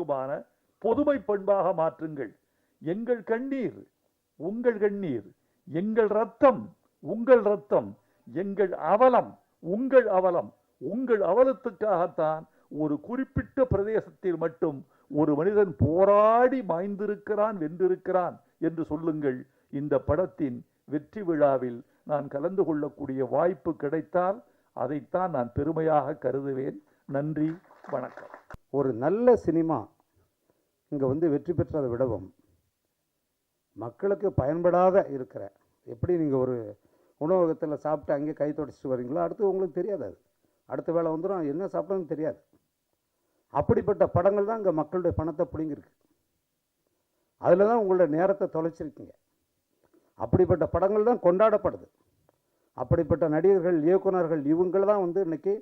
அனைவருக்குமான பொதுமை பண்பாக மாற்றுங்கள். எங்கள் கண்ணீர் உங்கள் கண்ணீர், எங்கள் ரத்தம் உங்கள் ரத்தம், எங்கள் அவலம் உங்கள் அவலம். உங்கள் அவலத்துக்காகத்தான் ஒரு குறிப்பிட்ட பிரதேசத்தில் மட்டும் ஒரு மனிதன் போராடி மாய்ந்திருக்கிறான், வென்றிருக்கிறான் என்று சொல்லுங்கள். இந்த படத்தின் வெற்றி விழாவில் நான் கலந்து கொள்ளக்கூடிய வாய்ப்பு கிடைத்தால் அதைத்தான் நான் பெருமையாக கருதுவேன். நன்றி, வணக்கம். ஒரு நல்ல சினிமா இங்கே வந்து வெற்றி பெற்றதை விடவும் மக்களுக்கு பயன்படாத இருக்கிற, எப்படி நீங்கள் ஒரு உணவகத்தில் சாப்பிட்டு அங்கே கை தொடச்சிட்டு வரீங்களோ அடுத்து உங்களுக்கு தெரியாது, அது அடுத்த வேலை வந்துடும், என்ன சாப்பிட்டோன்னு தெரியாது. அப்படிப்பட்ட படங்கள் தான் இங்கே மக்களுடைய பணத்தை பிடிங்கிருக்கு. அதில் தான் உங்களோட நேரத்தை தொலைச்சிருக்கீங்க. அப்படிப்பட்ட படங்கள் தான் கொண்டாடப்படுது. அப்படிப்பட்ட நடிகர்கள், இயக்குநர்கள், இவங்க தான் வந்து இன்றைக்கி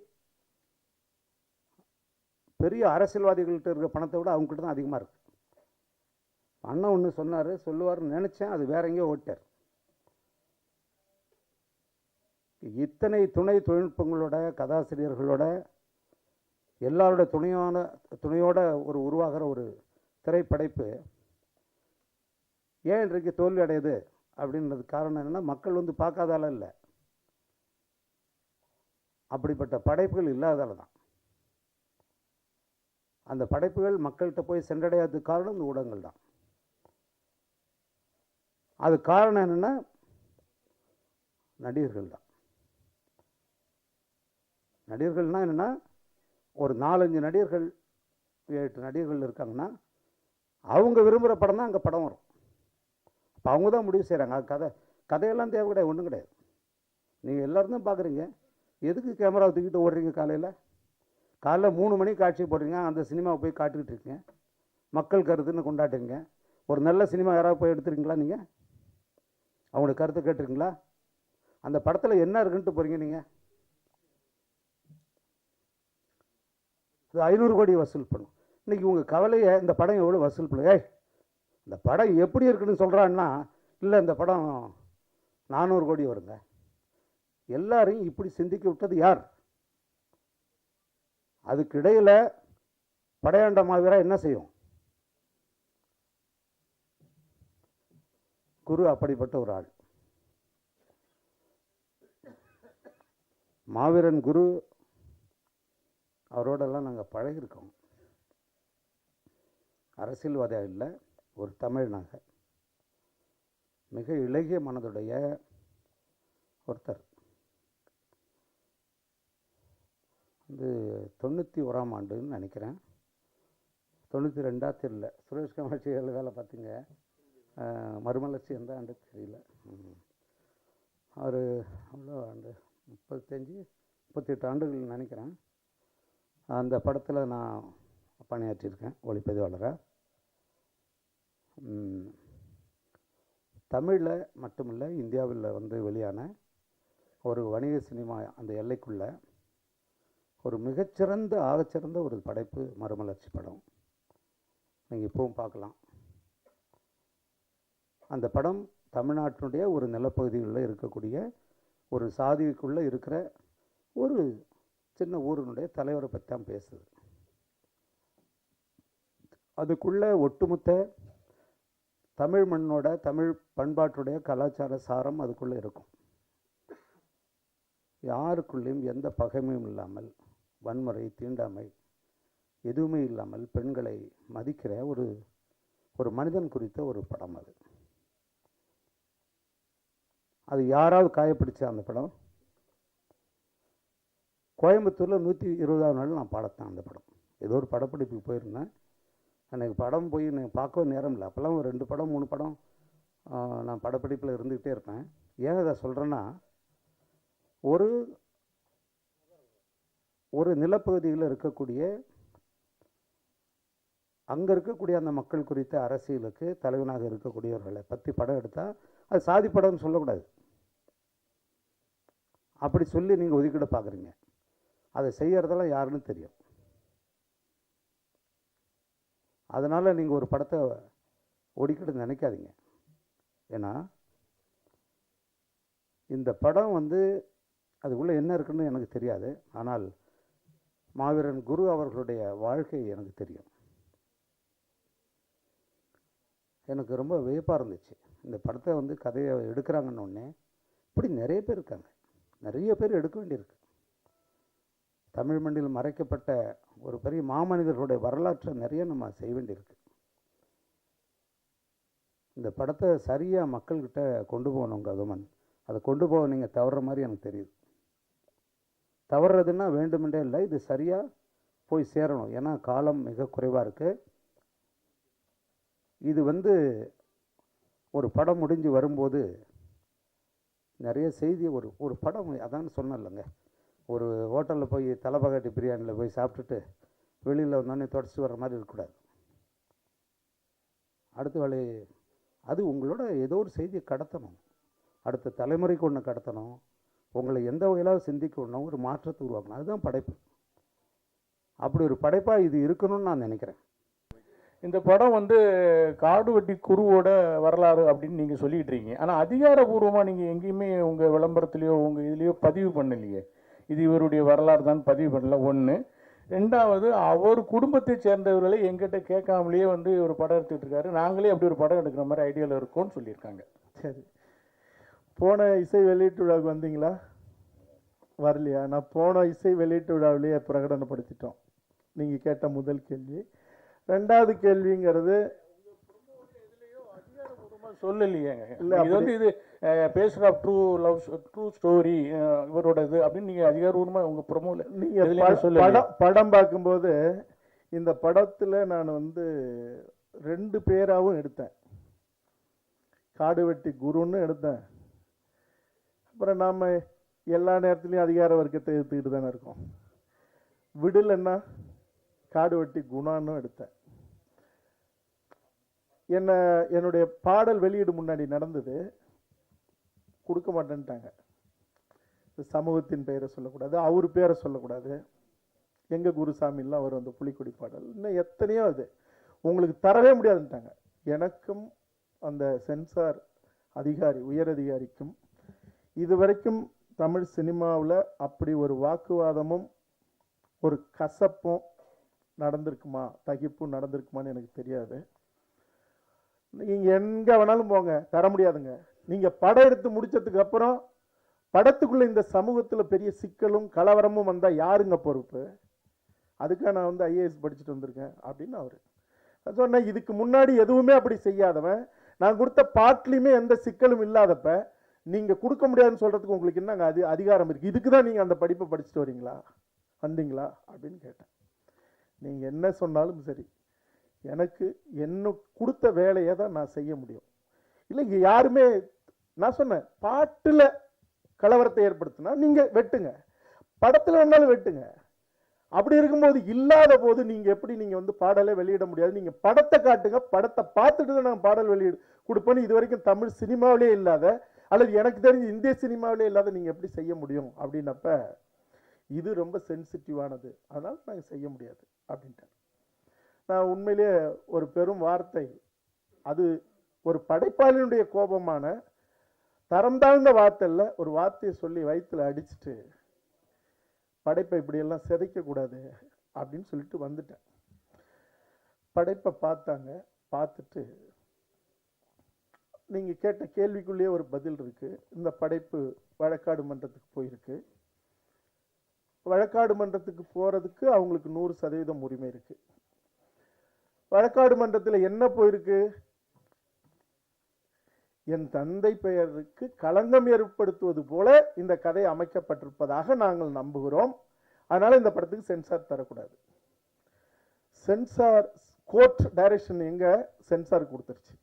பெரிய அரசியல்வாதிகள்கிட்ட இருக்கிற பணத்தை விட அவங்ககிட்ட தான் அதிகமாக இருக்குது. அண்ணன் ஒன்று சொல்லுவார்னு நினச்சேன், அது வேற எங்கேயோ ஓட்டார். இத்தனை துணை தொழில்நுட்பங்களோட, கதாசிரியர்களோட, எல்லாரோட துணையோட உருவாகிற ஒரு திரைப்படைப்பு ஏன் இன்றைக்கு தோல்வி அடையுது அப்படின்றது காரணம் என்னென்னா, மக்கள் வந்து பார்க்காதால இல்லை, அப்படிப்பட்ட படைப்புகள் இல்லாதால தான். அந்த படைப்புகள் மக்கள்கிட்ட போய் சென்றடையாததுக்கு காரணம் இந்த ஊடகங்கள் தான். அது காரணம் என்னென்னா நடிகர்கள் தான். நடிகர்கள்னால் என்னென்னா, ஒரு 4-5 நடிகர்கள் 8 நடிகர்கள் இருக்காங்கன்னா அவங்க விரும்புகிற படம் தான் அங்கே படம் வரும். அப்போ அவங்க தான் முடிவு செய்கிறாங்க. அது கதையெல்லாம் தேவை கிடையாது, ஒன்றும் கிடையாது. நீங்கள் எல்லோரும் தான் பார்க்குறீங்க. எதுக்கு கேமராவை தூக்கிட்டு ஓடுறீங்க? காலைல 3 மணிக்கு காட்சி போடுறீங்க, அந்த சினிமாவை போய் காட்டிக்கிட்டு இருக்கீங்க, மக்கள் கருத்துன்னு கொண்டாடுறீங்க. ஒரு நல்ல சினிமா யாராவது போய் எடுத்துருக்கீங்களா? நீங்கள் அவங்களோட கருத்தை கேட்டுருக்கீங்களா? அந்த படத்தில் என்ன இருக்குன்ட்டு போகிறீங்க நீங்கள்? இது 500 கோடி வசூல் பண்ணும். இன்றைக்கி உங்கள் கவலையை இந்த படம் எவ்வளோ வசூல் பண்ணுங்க, இந்த படம் எப்படி இருக்குன்னு சொல்கிறான்னா, இல்லை இந்த படம் 400 கோடி வருங்க. எல்லாரையும் இப்படி சிந்திக்க விட்டது யார்? அதுக்கு இடையில் படையாண்ட மாவீரா என்ன செய்யும்? குரு அப்படிப்பட்ட ஒரு ஆள். மாவீரன் குரு அவரோடெல்லாம் நாங்கள் பழகிருக்கோம். அரசியல்வாதியாக இல்லை, ஒரு தமிழ்னாக மிக இளகிய மனதுடைய ஒருத்தர். வந்து 91ஆம் ஆண்டுன்னு நினைக்கிறேன், 92 தெரியல. சுரேஷ் காமாட்சி வேலை பார்த்திங்க, மறுமலர்ச்சி எந்த ஆண்டு தெரியல. அவர் அவ்வளோ ஆண்டு 35-38 ஆண்டுகள் நினைக்கிறேன். அந்த படத்தில் நான் பணியாற்றியிருக்கேன் ஒளிப்பதிவாளராக. தமிழில் மட்டுமில்லை, இந்தியாவில் வந்து வெளியான ஒரு வணிக சினிமா அந்த எல்லைக்குள்ள ஒரு மிகச்சிறந்த ஆகச்சிறந்த ஒரு படைப்பு மறுமலர்ச்சி படம். நீங்கள் இப்போவும் பார்க்கலாம். அந்த படம் தமிழ்நாட்டினுடைய ஒரு நிலப்பகுதிகளில் இருக்கக்கூடிய ஒரு சாதிக்குள்ளே இருக்கிற ஒரு சின்ன ஊரினுடைய தலைவரை பற்றி தான் பேசுது. அதுக்குள்ளே ஒட்டுமொத்த தமிழ் மண்ணோட, தமிழ் பண்பாட்டுடைய கலாச்சார சாரம் அதுக்குள்ளே இருக்கும். யாருக்குள்ளேயும் எந்த பகைமையும் இல்லாமல், வன்முறை, தீண்டாமை எதுவுமே இல்லாமல் பெண்களை மதிக்கிற ஒரு மனிதன் குறித்த ஒரு படம் அது. அது யாராவது காயப்பிடிச்ச அந்த படம் கோயம்புத்தூரில் 120ஆம் நாள் நான் பாடத்தேன். அந்த படம் ஏதோ ஒரு படப்பிடிப்புக்கு போயிருந்தேன். எனக்கு படம் போய் எனக்கு பார்க்கவும் நேரம் இல்லை. அப்போல்லாம் ஒரு 2 படம் 3 படம் நான் படப்பிடிப்பில் இருந்துக்கிட்டே இருப்பேன். ஏன் இதை சொல்கிறேன்னா, ஒரு நிலப்பகுதியில் இருக்கக்கூடிய அங்கே இருக்கக்கூடிய அந்த மக்கள் குறித்த அரசியலுக்கு தலைவனாக இருக்கக்கூடியவர்களை பற்றி படம் எடுத்தால் அது சாதி படம்னு சொல்லக்கூடாது. அப்படி சொல்லி நீங்கள் ஒதுக்கிட பார்க்குறீங்க. அதை செய்கிறதெல்லாம் யாருன்னு தெரியும். அதனால் நீங்கள் ஒரு படத்தை ஒதுக்கிட நினைக்காதீங்க. ஏன்னா இந்த படம் வந்து அதுக்குள்ளே என்ன இருக்குன்னு எனக்கு தெரியாது. ஆனால் மாவீரன் குரு அவர்களுடைய வாழ்க்கை எனக்கு தெரியும். எனக்கு ரொம்ப வியப்பாக இருந்துச்சு. இந்த படத்தை வந்து கதையை எடுக்கிறாங்கன்னு உடனே இப்படி நிறைய பேர் இருக்காங்க, நிறைய பேர் எடுக்க வேண்டியிருக்கு. தமிழ் மண்ணில் மறைக்கப்பட்ட ஒரு பெரிய மாமனிதர்களுடைய வரலாற்றை நிறைய நம்ம செய்ய வேண்டியிருக்கு. இந்த படத்தை சரியாக மக்கள்கிட்ட கொண்டு போகணும் கௌதமன். அதை கொண்டு போக நீங்கள் தவறுற மாதிரி எனக்கு தெரியுது. தவறுறதுன்னா வேண்டுமென்றே இல்லை, இது சரியாக போய் சேரணும். ஏன்னா காலம் மிக குறைவாக இருக்குது. இது வந்து ஒரு படம் முடிஞ்சு வரும்போது நிறைய செய்தி ஒரு படம் அதான் சொன்னேன்லங்க, ஒரு ஹோட்டலில் போய் தலைப்பகாட்டி பிரியாணியில் போய் சாப்பிட்டுட்டு வெளியில் வந்தோடனே தொடச்சிட்டு வர்ற மாதிரி இருக்கக்கூடாது. அடுத்த வேலை அது உங்களோட ஏதோ ஒரு செய்தியை கடத்தணும், அடுத்த தலைமுறைக்கு ஒன்று கடத்தணும், உங்களை எந்த வகையிலாவது சிந்திக்க விடணும், ஒரு மாற்றத்தை உருவாக்கணும். அதுதான் படைப்பு. அப்படி ஒரு படைப்பாக இது இருக்கணும்னு நான் நினைக்கிறேன். இந்த படம் வந்து காடுவெட்டி குருவோட வரலாறு அப்படின்னு நீங்கள் சொல்லிட்டு இருக்கீங்க. ஆனால் அதிகாரபூர்வமாக நீங்கள் எங்கேயுமே உங்கள் விளம்பரத்துலேயோ உங்கள் இதுலேயோ பதிவு பண்ணலையே, இது இவருடைய வரலாறு தான் பதிவு பண்ணல. ஒன்று. ரெண்டாவது, அவர் குடும்பத்தை சேர்ந்தவர்களை எங்கிட்ட கேட்காமலேயே வந்து ஒரு படம் எடுத்துக்கிட்டு இருக்காரு, நாங்களே அப்படி ஒரு படம் எடுக்கிற மாதிரி ஐடியாவில் இருக்கோன்னு சொல்லியிருக்காங்க. சரி, போன இசை வெளியீட்டு விழாவுக்கு வந்தீங்களா? வரலையா? நான் போன இசை வெளியீட்டு விழாவிலேயே பிரகடனப்படுத்திட்டோம். நீங்கள் கேட்ட முதல் கேள்வி. ரெண்டாவது கேள்விங்கிறது சொல்லலையே. இது வந்து இது பேஸ்ட் ஆஃப் ட்ரூ ஸ்டோரி இவரோட இது அப்படின்னு நீங்கள் அதிகாரபூர்வமாக உங்கள் ப்ரொமோல நீங்கள் படம் பார்க்கும்போது இந்த படத்தில் நான் வந்து 2 பேராகவும் எடுத்தேன். காடுவெட்டி குருன்னு எடுத்தேன். அப்புறம் நாம் எல்லா நேரத்துலையும் அதிகார வர்க்கத்தை எடுத்துக்கிட்டு தானே இருக்கோம். விடலைன்னா காடுவெட்டி குணான்னு எடுத்தேன். என்னுடைய பாடல் வெளியீடு முன்னாடி நடந்தது, கொடுக்க மாட்டேன்ட்டாங்க. சமூகத்தின் பெயரை சொல்லக்கூடாது, அவர் பேரை சொல்லக்கூடாது, எங்கள் குருசாமிலாம் அவர் அந்த புலிக்கொடி பாடல், இன்னும் எத்தனையோ இது உங்களுக்கு தரவே முடியாதுன்ட்டாங்க. எனக்கும் அந்த சென்சார் அதிகாரி உயரதிகாரிக்கும் இதுவரைக்கும் தமிழ் சினிமாவில் அப்படி ஒரு வாக்குவாதமும் ஒரு கசப்பும் நடந்திருக்குமா, தகிப்பும் நடந்திருக்குமான்னு எனக்கு தெரியாது. நீங்கள் எங்கே வேணாலும் போங்க, தர முடியாதுங்க. நீங்கள் படம் எடுத்து முடித்ததுக்கு அப்புறம் படத்துக்குள்ளே இந்த சமூகத்தில் பெரிய சிக்கலும் கலவரமும் வந்தால் யாருங்க பொறுப்பு? அதுக்காக நான் வந்து ஐஏஎஸ் படிச்சுட்டு வந்திருக்கேன் அப்படின்னு அவர் சொன்னேன். இதுக்கு முன்னாடி எதுவுமே அப்படி செய்யாதவன், நான் கொடுத்த பாட்டிலையுமே எந்த சிக்கலும் இல்லாதப்ப நீங்கள் கொடுக்க முடியாதுன்னு சொல்கிறதுக்கு உங்களுக்கு என்னங்க அதிகாரம் இருக்குது? இதுக்கு தான் நீங்கள் அந்த படிப்பை படிச்சுட்டு வரீங்களா, வந்தீங்களா அப்படின்னு கேட்டேன். நீங்கள் என்ன சொன்னாலும் சரி, எனக்கு என்ன கொடுத்த வேலையை தான் நான் செய்ய முடியும். இல்லை இங்கே யாருமே, நான் சொன்னேன் பாட்டில் கலவரத்தை ஏற்படுத்தினா நீங்கள் வெட்டுங்க, படத்தில் வேணாலும் வெட்டுங்க. அப்படி இருக்கும்போது இல்லாத போது நீங்கள் எப்படி நீங்கள் வந்து பாடலை வெளியிட முடியாது? நீங்கள் படத்தை காட்டுங்க, படத்தை பார்த்துட்டு தான் நான் பாடல் வெளியிடு கொடுப்பேன்னு இது வரைக்கும் தமிழ் சினிமாவிலே இல்லாத, அல்லது எனக்கு தெரிஞ்சு இந்திய சினிமாவிலே இல்லாத நீங்கள் எப்படி செய்ய முடியும் அப்படின்னப்ப இது ரொம்ப சென்சிட்டிவானது, அதனால் நாங்கள் செய்ய முடியாது அப்படின்ட்டேன். நான் உண்மையிலேயே ஒரு பெரும் வார்த்தை, அது ஒரு படைப்பாளியினுடைய கோபமான தரம் தாழ்ந்த வார்த்தை இல்லை, ஒரு வார்த்தையை சொல்லி வயிற்றில் அடிச்சுட்டு படைப்பை இப்படியெல்லாம் சிதைக்கக்கூடாது அப்படின்னு சொல்லிட்டு வந்துட்டேன். படைப்பை பார்த்தாங்க, பார்த்துட்டு நீங்கள் கேட்ட கேள்விக்குள்ளேயே ஒரு பதில் இருக்குது. இந்த படைப்பு வழக்காடு மன்றத்துக்கு போயிருக்கு. வழக்காடு மன்றத்துக்கு போகிறதுக்கு அவங்களுக்கு 100% உரிமை இருக்குது. வழக்காடு மன்றத்தில் என்ன போயிருக்கு? என் தந்தை பெயருக்கு களங்கம் ஏற்படுத்துவது போல இந்த கதை அமைக்கப்பட்டிருப்பதாக நாங்கள் நம்புகிறோம், அதனால இந்த படத்துக்கு சென்சார் தரக்கூடாது. சென்சார் கோர்ட் டைரக்ஷன் எங்க சென்சார் கொடுத்துருச்சு.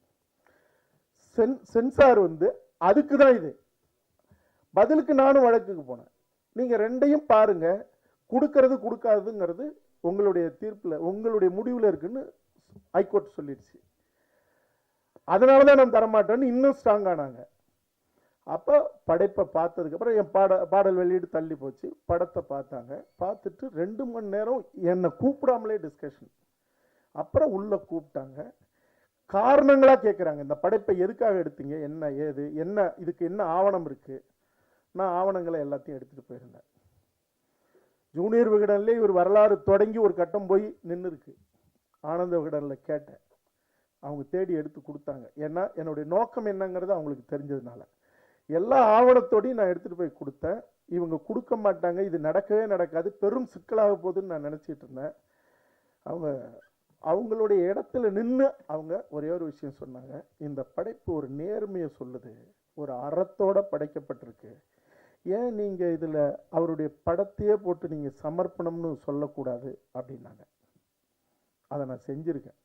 சென்சார் வந்து அதுக்கு தான் இது பதிலுக்கு நானும் வழக்குக்கு போனேன். நீங்க ரெண்டையும் பாருங்க, கொடுக்கறது கொடுக்காதுங்கிறது உங்களுடைய தீர்ப்புல உங்களுடைய முடிவுல இருக்குன்னு ஹைகோர்ட் சொல்லிடுச்சு. அதனாலதான் நான் தரமாட்டேன்னு இன்னும் ஸ்ட்ராங் ஆனாங்க. அப்போ படைப்பை பார்த்ததுக்கு அப்புறம் என் பாடல் வெளியீடு தள்ளி போச்சு. படத்தை பார்த்தாங்க, பார்த்துட்டு 2 மணி நேரம் என்னை கூப்பிடாமலே டிஸ்கஷன். அப்புறம் உள்ள கூப்பிட்டாங்க, காரணங்களா கேட்குறாங்க. இந்த படைப்பை எதுக்காக எடுத்தீங்க, என்ன ஏது, என்ன இதுக்கு என்ன ஆவணம் இருக்கு? நான் ஆவணங்களை எல்லாத்தையும் எடுத்துட்டு போயிருந்தேன். ஜூனியர் விகடன்லேயே இவர் வரலாறு தொடங்கி ஒரு கட்டம் போய் நின்று இருக்கு. ஆனந்த விகடனில் கேட்டேன், அவங்க தேடி எடுத்து கொடுத்தாங்க. ஏன்னா என்னுடைய நோக்கம் என்னங்கிறது அவங்களுக்கு தெரிஞ்சதுனால எல்லா ஆவணத்தோடையும் நான் எடுத்துகிட்டு போய் கொடுத்தேன். இவங்க கொடுக்க மாட்டாங்க, இது நடக்கவே நடக்காது, பெரும் சிக்கலாக போகுதுன்னு நான் நினச்சிட்டு இருந்தேன். அவங்க அவங்களுடைய இடத்துல நின்று அவங்க ஒரே ஒரு விஷயம் சொன்னாங்க, இந்த படைப்பு ஒரு நேர்மையை சொல்லுது, ஒரு அறத்தோட படைக்கப்பட்டிருக்கு, ஏன் நீங்கள் இதில் அவருடைய படத்தையே போட்டு நீங்கள் சமர்ப்பணம்னு சொல்லக்கூடாது அப்படின்னாங்க. அதை நான் செஞ்சுருக்கேன்.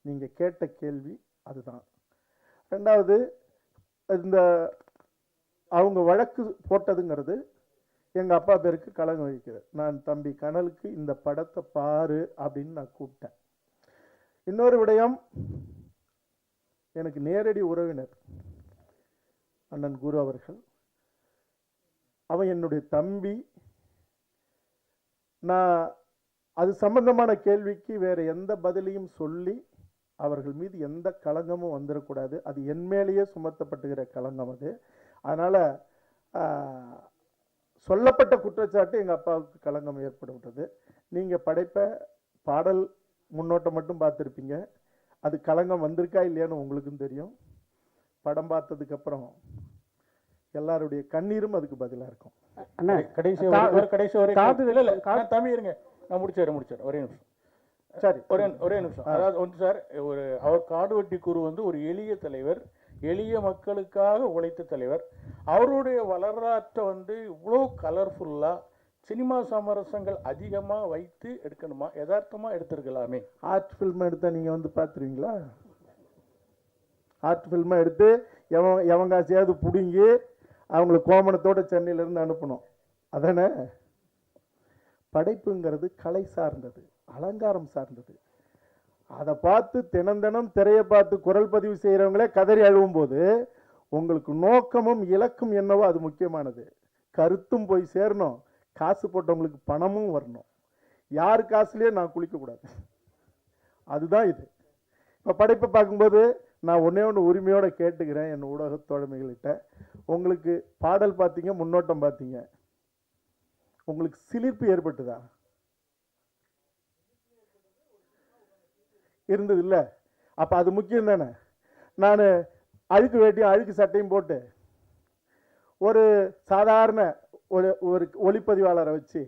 நீங்கள் கேட்ட கேள்வி அதுதான். ரெண்டாவது, இந்த அவங்க வழக்கு போட்டதுங்கிறது எங்கள் அப்பா பேருக்கு கலங்க வைக்கிறது. நான் தம்பி கனலுக்கு இந்த படத்தை பாரு அப்படின்னு நான் கூப்பிட்டேன். இன்னொரு விடயம், எனக்கு நேரடி உறவினர் அண்ணன் குரு அவர்கள், அவன் என்னுடைய தம்பி. நான் அது சம்பந்தமான கேள்விக்கு வேறு எந்த பதிலையும் சொல்லி அவர்கள் மீது எந்த களங்கமும் வந்துடக்கூடாது. அது என் மேலேயே சுமத்தப்பட்டுகிற களங்கம் அது. அதனால் சொல்லப்பட்ட குற்றச்சாட்டு எங்கள் அப்பாவுக்கு களங்கம் ஏற்படுகிறது. நீங்கள் படைப்பை பாடல் முன்னோட்டம் மட்டும் பார்த்துருப்பீங்க, அது களங்கம் வந்திருக்கா இல்லையான்னு உங்களுக்கும் தெரியும். படம் பார்த்ததுக்கப்புறம் எல்லாருடைய கண்ணீரும் அதுக்கு பதிலாக இருக்கும். தம்பி இருங்க, நான் முடிச்சாரு ஒரே நிமிஷம். சரி, ஒரே நிமிஷம். அதாவது வந்து சார், அவர் காடுவெட்டி குரு வந்து ஒரு எளிய தலைவர், எளிய மக்களுக்காக உழைத்த தலைவர். அவருடைய வரலாற்றை வந்து இவ்வளோ கலர்ஃபுல்லாக சினிமா சமரசங்கள் அதிகமாக வைத்து எடுக்கணுமா, யதார்த்தமாக எடுத்துருக்கலாமே? ஆர்ட் ஃபில்ம் எடுத்தால் நீங்கள் வந்து பார்த்துருவீங்களா? ஆர்ட் ஃபில்மாக எடுத்து எவங்காசியாவது பிடுங்கி அவங்கள கோமணத்தோடு சென்னையிலேருந்து அனுப்பணும், அதானே? படைப்புங்கிறது கலை சார்ந்தது, அலங்காரம் சார்ந்தது. அதை பார்த்து தினம் திரையை பார்த்து குரல் பதிவு செய்கிறவங்களே கதறி அழுவும் போது உங்களுக்கு நோக்கமும் இலக்கும் என்னவோ அது முக்கியமானது. கருத்தும் போய் சேரணும், காசு போட்டவங்களுக்கு பணமும் வரணும். யார் காசுலேயே நான் குளிக்கக்கூடாது, அதுதான் இது. இப்போ படைப்பை பார்க்கும்போது நான் ஒன்றே ஒன்று உரிமையோடு கேட்டுக்கிறேன் என் ஊடக தோழமைகள்கிட்ட, உங்களுக்கு பாடல் பார்த்தீங்க, முன்னோட்டம் பார்த்தீங்க, உங்களுக்கு சிலிர்ப்பு ஏற்பட்டுதா? இருந்தது இல்லை? அப்போ அது முக்கியம் தானே. நான் அழுக்கு வேட்டியும் அழுக்கு சட்டையும் போட்டு ஒரு சாதாரண ஒரு ஒளிப்பதிவாளரை வச்சு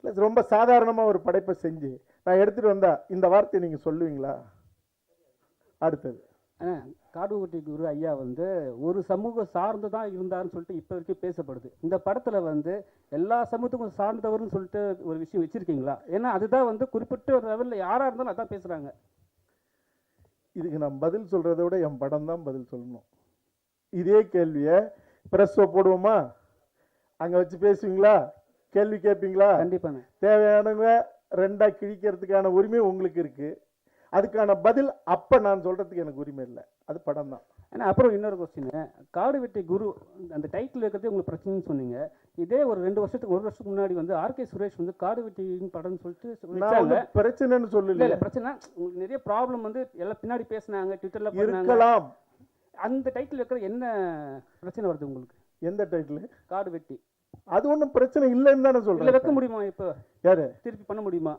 இல்லை ரொம்ப சாதாரணமாக ஒரு படைப்பை செஞ்சு நான் எடுத்துகிட்டு வந்தால் இந்த வார்த்தையை நீங்கள் சொல்லுவீங்களா? அடுத்தது, காடுவெட்டி குரு ஐயா வந்து ஒரு சமூகம் சார்ந்து தான் இருந்தாருன்னு சொல்லிட்டு இப்போ வரைக்கும் பேசப்படுது. இந்த படத்தில் வந்து எல்லா சமூகத்துக்கும் சார்ந்தவர்னு சொல்லிட்டு ஒரு விஷயம் வச்சுருக்கீங்களா? ஏன்னா அதுதான் வந்து குறிப்பிட்ட ஒரு லெவலில் யாராக இருந்தாலும் அதான் பேசுகிறாங்க. இதுக்கு நான் பதில் சொல்கிறத விட என் படம் தான் பதில் சொல்லணும். இதே கேள்வியை ப்ரெஸ்ஸோ போடுவோமா, அங்கே வச்சு பேசுவீங்களா, கேள்வி கேட்பீங்களா? கண்டிப்பாங்க. தேவையானவங்க ரெண்டாக கிழிக்கிறதுக்கான உரிமை உங்களுக்கு இருக்குது, அதுக்கான பதில் அப்போ நான் சொல்கிறதுக்கு எனக்கு உரிமை இல்லை, அது படம் தான். ஏன்னா அப்புறம் இன்னொரு கொஸ்டின், காடுவெட்டி குரு அந்த டைட்டில் இருக்கிறதே உங்களுக்கு பிரச்சனைன்னு சொன்னீங்க. இதே ஒரு 1 வருஷத்துக்கு முன்னாடி வந்து ஆர்கே சுரேஷ் வந்து காடுவெட்டியின் படம்னு சொல்லிட்டு பிரச்சனைன்னு சொல்லல. பிரச்சனை உங்களுக்கு நிறைய ப்ராப்ளம் வந்து எல்லாம் பின்னாடி பேசினாங்க, ட்விட்டர்ல இருக்கலாம். அந்த டைட்டில் இருக்கிற என்ன பிரச்சனை வருது உங்களுக்கு? எந்த டைட்டில்? காடுவெட்டி. அது ஒன்றும் பிரச்சனை இல்லைன்னு தானே சொல்றேன். வைக்க முடியுமா? இப்போ யாரு திருப்பி பண்ண முடியுமா?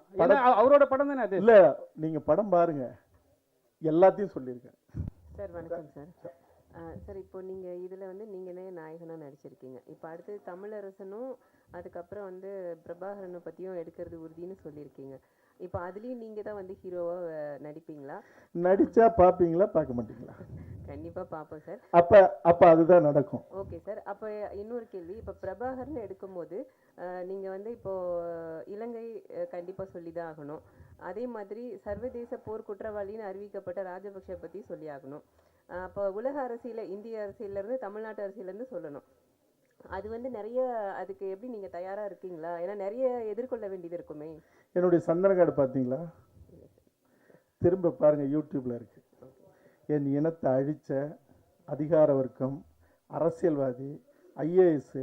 அவரோட படம் தானே அது. இல்ல, நீங்க படம் பாருங்க, எல்லாத்தையும் சொல்லியிருக்கேன். சார் வணக்கம் சார். சார் இப்போ நீங்கள் இதில் வந்து நீங்களே நாயகனாக நடிச்சிருக்கீங்க. இப்போ அடுத்து தமிழரசனும் அதுக்கப்புறம் வந்து பிரபாகரனை பற்றியும் எடுக்கிறது உறுதின்னு சொல்லியிருக்கீங்க. இப்போ அதுலேயும் நீங்கள் தான் வந்து ஹீரோவாக நடிப்பீங்களா? நடிச்சா பார்ப்பீங்களா, பார்க்க மாட்டீங்களா? கண்டிப்பாக பார்ப்போம் சார். அப்போ அதுதான் நடக்கும். Okay sir. அப்போ இன்னொரு கேள்வி, இப்போ பிரபாகரன் எடுக்கும்போது நீங்கள் வந்து இப்போது இலங்கை கண்டிப்பாக சொல்லி தான் ஆகணும். அதே மாதிரி சர்வதேச போர் குற்றவாளின்னு அறிவிக்கப்பட்ட ராஜபக்ஷ பற்றி சொல்லி ஆகணும். அப்போ உலக அரசியலில், இந்திய அரசியலேருந்து தமிழ்நாட்டு அரசியலேருந்து சொல்லணும். அது வந்து நிறைய, அதுக்கு எப்படி நீங்கள் தயாராக இருக்கீங்களா? ஏன்னா நிறைய எதிர்கொள்ள வேண்டியது இருக்குமே. என்னுடைய சந்தன கார்டு பார்த்தீங்களா? திரும்ப பாருங்கள், யூடியூப்பில் இருக்குது. என் இனத்தை அழித்த அதிகார வர்க்கம், அரசியல்வாதி, ஐஏஎஸ்,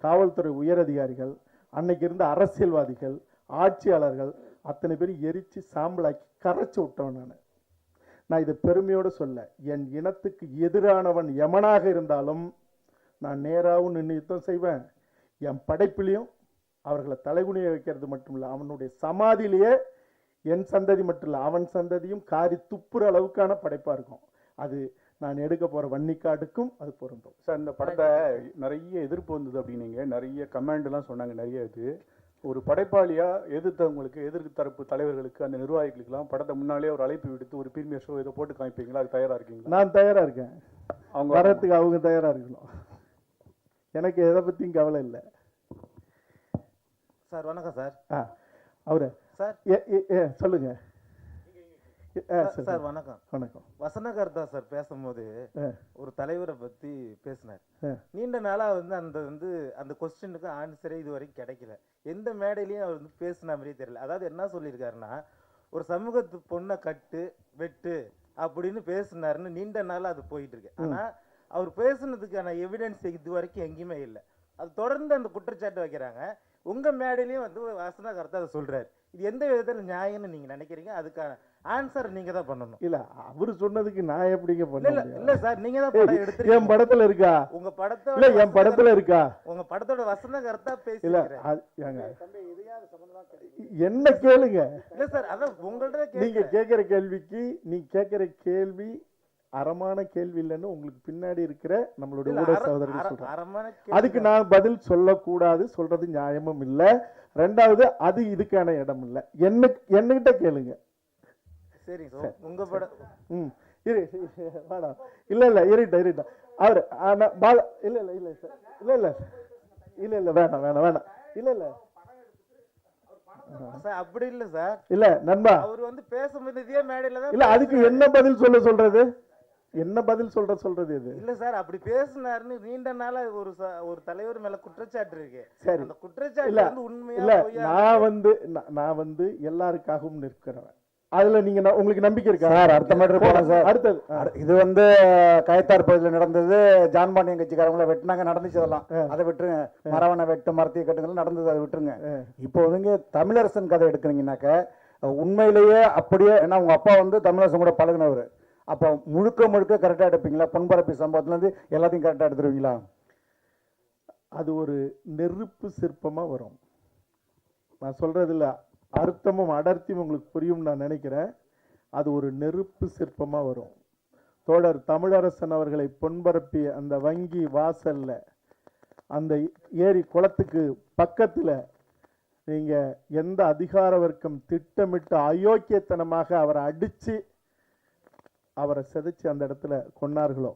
காவல்துறை உயரதிகாரிகள், அன்னைக்கு இருந்த அரசியல்வாதிகள், ஆட்சியாளர்கள் அத்தனை பேரும் எரித்து சாம்பலாக்கி கரைச்சி விட்டவன் நான் இதை பெருமையோடு சொல்ல. என் இனத்துக்கு எதிரானவன் எமனாக இருந்தாலும் நான் நேராகவும் நின்று யுத்தம் செய்வேன். என் படைப்பிலையும் அவர்களை தலைகுனிய வைக்கிறது மட்டும் இல்லை, அவனுடைய சமாதியிலேயே என் சந்ததி மட்டும் இல்லை, அவன் சந்ததியும் காரி துப்புற அளவுக்கான படைப்பாக இருக்கும். அது நான் எடுக்க போகிற வன்னிக்காடுக்கும் அது பொருந்தும். சார் இந்த படத்தை நிறைய எதிர்ப்பு வந்தது அப்படின்னீங்க, நிறைய கமெண்ட்லாம் சொன்னாங்க. நிறைய இது ஒரு படைப்பாளியாக எதிர்த்தவங்களுக்கு, எதிர்ப்பு தரப்பு தலைவர்களுக்கு, அந்த நிர்வாகிகளுக்கெல்லாம் படத்தை முன்னாலே ஒரு அழைப்பு விடுத்து ஒரு பிரீமியர் ஷோ இதை போட்டு காமிப்பீங்களா? அது தயாராக இருக்கீங்களா? நான் தயாராக இருக்கேன். அவங்க வரத்துக்கு அவங்க தயாராக இருக்கணும். எனக்கு எதை பற்றியும் கவலை இல்லை. சார் வணக்கம் சார். அவரு சார் சொல்லுங்க. சார் வணக்கம். வணக்கம். வசனகர்த்தா சார் பேசும்போது ஒரு தலைவரை பற்றி பேசினார். நீண்ட நாளாக அந்த கொஸ்டினுக்கு ஆன்சரே இது வரைக்கும் கிடைக்கல. எந்த மேடையிலையும் அவர் பேசின மாதிரியே தெரியல. அதாவது என்ன சொல்லியிருக்காருன்னா, ஒரு சமூகத்து பொண்ணை கட்டு வெட்டு அப்படின்னு பேசினாருன்னு நீண்ட நாளாக அது போயிட்டு இருக்கு. ஆனால் அவர் பேசுனதுக்கான எவிடன்ஸ் இது வரைக்கும் எங்கேயுமே இல்லை. அது தொடர்ந்து அந்த குற்றச்சாட்டு வைக்கிறாங்க. உங்கள் மேடையிலையும் வசனகர்த்தா அதை சொல்கிறாரு. இது எந்த விதத்தில் நியாயம்னு நீங்கள் நினைக்கிறீங்க? அதுக்கான ஆன்சர் நீங்க தான் பண்ணணும். இல்ல அவரு சொன்னதுக்கு நான் எப்படிங்க பண்ண? இல்ல சார், நீங்க தான் படம் எடுத்துறீங்க. என் படத்துல இருக்கா? உங்க படத்துல இல்ல என் படத்துல இருக்கா? உங்க படத்தோட வசனகர்த்தா பேசிக்கிறேன். என்ன கேளுங்க. இல்ல சார், அத உங்கள்ட்ட நீங்க கேக்குற கேள்விக்கு நீ கேக்குற கேள்வி அறமான கேள்வி இல்லைன்னு உங்களுக்கு பின்னாடி இருக்கிற நம்மளுடைய ஊடக சகோதரர்கள் சொல்றாங்க. அதுக்கு நான் பதில் சொல்லக்கூடாது, சொல்றது நியாயமும் இல்ல. ரெண்டாவது அது இதுக்கான இடம் இல்ல. என்னகிட்ட கேளுங்க. சரி சார், உங்க படம் இரு வேணாம். இல்ல இருட்டா அவரு பால இல்ல சார், இல்ல வேணாம் இல்ல சார், அப்படி இல்ல சார். இல்ல நண்பா, அவர் பேசும்போது இதே மேடையில தான். இல்ல அதுக்கு என்ன பதில் சொல்றது? என்ன பதில் சொல்றது இது? இல்ல சார், அப்படி பேசினாருன்னு நீண்ட நாளா ஒரு தலைவர் மேல குற்றச்சாட்டு இருக்கு. சரி, அந்த குற்றச்சாட்டு உண்மையா இல்ல. நான் எல்லாருக்காகவும் நிற்கிறவன். அதுல நீங்க உங்களுக்கு நம்பிக்கை இருக்கா சார்? அடுத்த மேட்டர் போலாம் சார். அடுத்தது இது கயத்தார் பகுதியில் நடந்தது. ஜான்பாண்டியன் கட்சிக்காரங்கள வெட்டினாங்க, நடந்துச்சு. அதெல்லாம் அதை விட்டுருங்க. மரவனை வெட்டு, மரத்திய கட்டுங்கள் நடந்தது, அதை விட்டுருங்க. இப்போ தமிழரசன் கதை எடுக்கிறீங்கன்னாக்க உண்மையிலேயே அப்படியே, ஏன்னா உங்க அப்பா தமிழரசன் கூட பழகினவர். அப்போ முழுக்க கரெக்டாக எடுப்பீங்களா? பொன்பரப்பி சம்பவத்துலேருந்து எல்லாத்தையும் கரெக்டாக எடுத்துருவீங்களா? அது ஒரு நெருப்பு சிற்பமா வரும். நான் சொல்றது இல்லை, அர்த்தமும் அடர்த்தியும் உங்களுக்கு புரியும் நான் நினைக்கிறேன். அது ஒரு நெருப்பு சிற்பமா வரும். தோழர் தமிழரசன் அவர்களை பொன்பரப்பிய அந்த வங்கி வாசல்ல, அந்த ஏரி குளத்துக்கு பக்கத்துல நீங்க எந்த அதிகார வர்க்கம் திட்டமிட்டு அயோக்கியத்தனமாக அவரை அடிச்சு அவரை சிதைச்சு அந்த இடத்துல கொன்னார்களோ,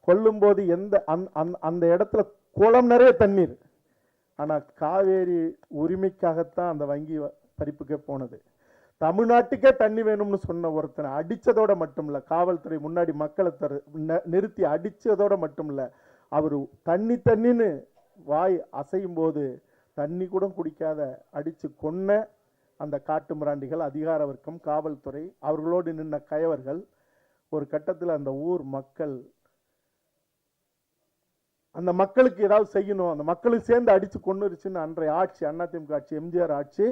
கொல்லும்போது அந்த இடத்துல குளம் நிறைய தண்ணீர். ஆனா காவேரி உரிமைக்காகத்தான் அந்த வங்கி பறிப்புக்கே போனது. தமிழ்நாட்டுக்கே தண்ணி வேணும்னு சொன்ன ஒருத்தனை அடிச்சதோட மட்டும் இல்ல, காவல்துறை முன்னாடி மக்களை நிறுத்தி அடிச்சதோட மட்டும் இல்ல, அவர் தண்ணின்னு வாய் அசையும் போது தண்ணி கூட குடிக்காத அடிச்சு கொன்ன அந்த காட்டு மிராண்டிகள், அதிகார வர்க்கம், காவல்துறை, அவர்களோடு நின்ன கயவர்கள். ஒரு கட்டத்தில் அந்த ஊர் மக்கள், அந்த மக்களுக்கு ஏதாவது செய்யணும், அந்த மக்களும் சேர்ந்து அடிச்சு கொன்னுருச்சுன்னு அன்றைய ஆட்சி, அதிமுக ஆட்சி, எம்ஜிஆர் ஆட்சி,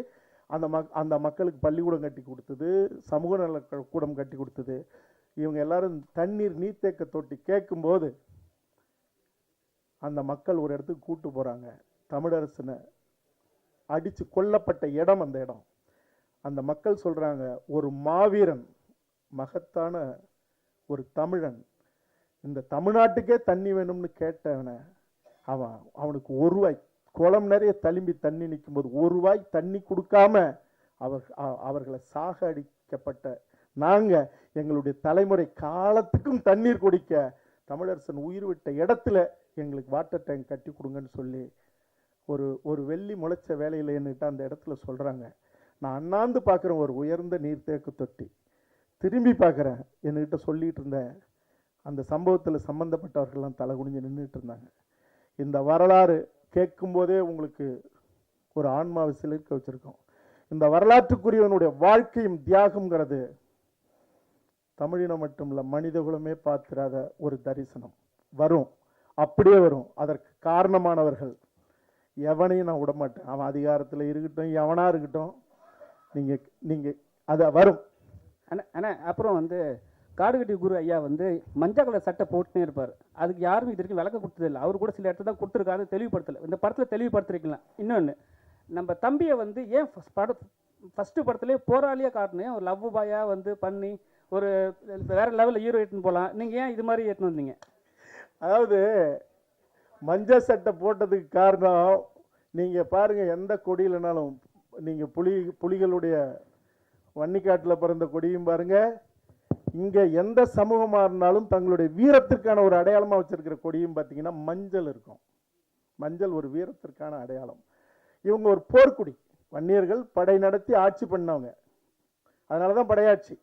அந்த மக்களுக்கு பள்ளிக்கூடம் கட்டி கொடுத்தது, சமூக நல கூடம் கட்டி கொடுத்தது. இவங்க எல்லாரும் தண்ணீர் நீர்த்தேக்க தொட்டி கேட்கும்போது அந்த மக்கள் ஒரு இடத்துக்கு கூட்டு போறாங்க. தமிழரசனை அடிச்சு கொல்லப்பட்ட இடம் அந்த இடம். அந்த மக்கள் சொல்றாங்க, ஒரு மாவீரன், மகத்தான ஒரு தமிழன், இந்த தமிழ்நாட்டுக்கே தண்ணி வேணும்னு கேட்டவன அவனுக்கு ஒரு ரூபாய், குளம் நிறைய தழும்பி தண்ணி நிற்கும் போது ஒரு ரூபாய் தண்ணி கொடுக்காம அவர்களை சாக அடிக்கப்பட்ட நாங்க, எங்களுடைய தலைமுறை காலத்துக்கும் தண்ணீர் குடிக்க தமிழரசன் உயிர் விட்ட இடத்துல எங்களுக்கு வாட்டர் டேங்க் கட்டி கொடுங்கன்னு சொல்லி ஒரு வெள்ளி முளைச்ச வேலையில் என்கிட்ட அந்த இடத்துல சொல்றாங்க. நான் அண்ணாந்து பார்க்குறேன் ஒரு உயர்ந்த நீர்த்தேக்க தொட்டி. திரும்பி பார்க்குறேன், என்கிட்ட சொல்லிட்டு இருந்த அந்த சம்பவத்தில் சம்பந்தப்பட்டவர்கள்லாம் தலை குனிஞ்சு நின்றுட்டு இருந்தாங்க. இந்த வரலாறு கேட்கும்போதே உங்களுக்கு ஒரு ஆன்மாவை சிலிர்க்க வச்சிருக்கோம். இந்த வரலாற்றுக்குரியவனுடைய வாழ்க்கையும் தியாகம்ங்கிறது தமிழினம் மட்டும் இல்லை, மனித குலமே பார்த்திராத ஒரு தரிசனம் வரும், அப்படியே வரும். அதற்கு காரணமானவர்கள் எவனையும் நான் விடமாட்டேன். அவன் அதிகாரத்தில் இருக்கட்டும், எவனா இருக்கட்டும், நீங்க அது வரும். அண்ணா அப்புறம் காடுகட்டி குரு ஐயா மஞ்சள் கலர் சட்டை போட்டுனே இருப்பார். அதுக்கு யாரும் இது வரைக்கும் விளக்க கொடுத்ததில்லை. அவர் கூட சில இடத்துல தான் கொடுத்துருக்காரு, தெளிவுபடுத்தலை. இந்த படத்தில் தெளிவுபடுத்திருக்கலாம். இன்னொன்று, நம்ம தம்பியை ஏன் ஃபஸ்ட்டு படத்துலேயே போராளியாக காட்டினேன், ஒரு லவ் பாயாக வந்து பண்ணி ஒரு வேற லெவலில் ஹீரோ ஏற்றுன்னு போகலாம். நீங்கள் ஏன் இது மாதிரி ஏற்றுன்னு வந்தீங்க? அதாவது மஞ்சள் சட்டை போட்டதுக்கு காரணம், நீங்கள் பாருங்கள், எந்த கொடியிலனாலும் நீங்கள் புலிகளுடைய வன்னிக்காட்டில் பிறந்த கொடியும் பாருங்கள், இங்கே எந்த சமூகமாக இருந்தாலும் தங்களுடைய வீரத்திற்கான ஒரு அடையாளமாக வச்சுருக்கிற கொடியும் பார்த்தீங்கன்னா மஞ்சள் இருக்கும். மஞ்சள் ஒரு வீரத்திற்கான அடையாளம். இவங்க ஒரு போர்க்குடி, வன்னியர்கள் படை நடத்தி ஆட்சி பண்ணவங்க, அதனால தான் படையாட்சி.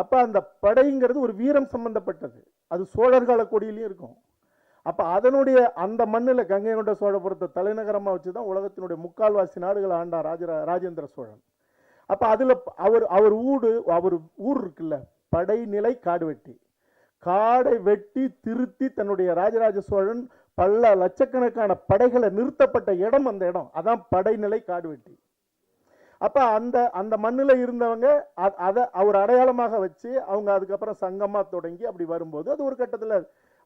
அப்போ அந்த படைங்கிறது ஒரு வீரம் சம்பந்தப்பட்டது, அது சோழர்கால கொடியிலையும் இருக்கும். அப்போ அதனுடைய அந்த மண்ணில் கங்கை கொண்ட சோழபுரத்தை தலைநகரமாக வச்சு தான் உலகத்தினுடைய முக்கால்வாசி நாடுகள் ஆண்டார் ராஜேந்திர சோழன். அப்போ அதில் அவர் ஊர் இருக்குல்ல, படைநிலை காடு வெட்டி, காடை வெட்டி திருத்தி தன்னுடைய ராஜராஜ சோழன் பல லட்சக்கணக்கான படைகளை நிறுத்தப்பட்ட இடம் அந்த இடம், அதான் படைநிலை காடு வெட்டி. அப்போ அந்த மண்ணில் இருந்தவங்க அதை அவர் அடையாளமாக வச்சு அவங்க அதுக்கப்புறம் சங்கமாக தொடங்கி அப்படி வரும்போது அது ஒரு கட்டத்தில்